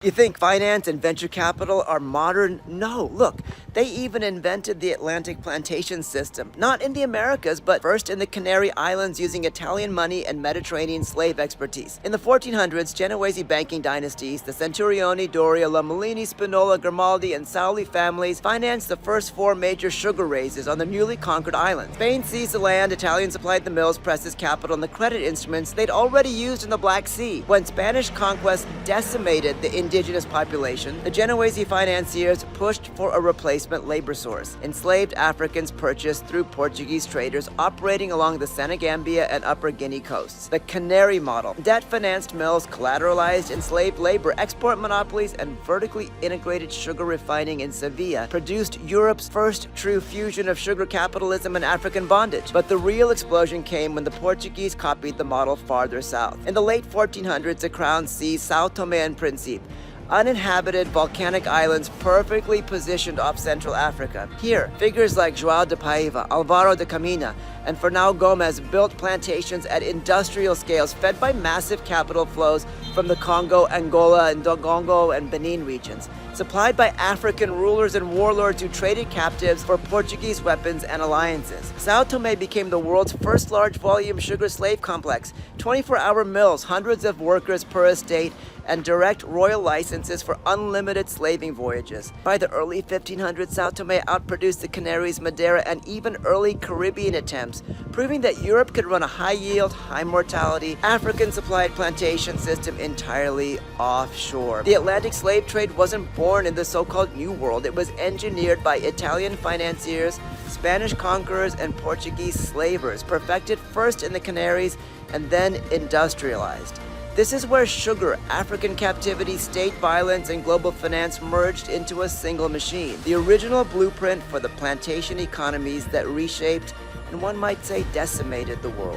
You think finance and venture capital are modern? No, look, they even invented the Atlantic plantation system, not in the Americas, but first in the Canary Islands using Italian money and Mediterranean slave expertise. In the 1400s, Genoese banking dynasties, the Centurioni, Doria, Lomellini, Spinola, Grimaldi, and Sauli families financed the first four major sugar raises on the newly conquered islands. Spain seized the land, Italians supplied the mills, presses, capital, and the credit instruments they'd already used in the Black Sea. When Spanish conquest decimated the indigenous population, the Genoese financiers pushed for a replacement labor source. Enslaved Africans purchased through Portuguese traders operating along the Senegambia and Upper Guinea coasts. The Canary model. Debt-financed mills collateralized enslaved labor, export monopolies, and vertically integrated sugar refining in Sevilla produced Europe's first true fusion of sugar capitalism and African bondage. But the real explosion came when the Portuguese copied the model farther south. In the late 1400s, the crown seized São Tomé and Príncipe, uninhabited volcanic islands perfectly positioned off Central Africa. Here, figures like João de Paiva, Álvaro de Caminha, and Fernão Gomes built plantations at industrial scales fed by massive capital flows from the Congo, Angola, and Dongongo and Benin regions, supplied by African rulers and warlords who traded captives for Portuguese weapons and alliances. São Tomé became the world's first large-volume sugar slave complex, 24-hour mills, hundreds of workers per estate, and direct royal licenses for unlimited slaving voyages. By the early 1500s, São Tomé outproduced the Canaries, Madeira, and even early Caribbean attempts, proving that Europe could run a high-yield, high-mortality, African-supplied plantation system entirely offshore. The Atlantic slave trade wasn't born in the so-called New World. It was engineered by Italian financiers, Spanish conquerors, and Portuguese slavers, perfected first in the Canaries and then industrialized. This is where sugar, African captivity, state violence, and global finance merged into a single machine. The original blueprint for the plantation economies that reshaped, and one might say decimated, the world.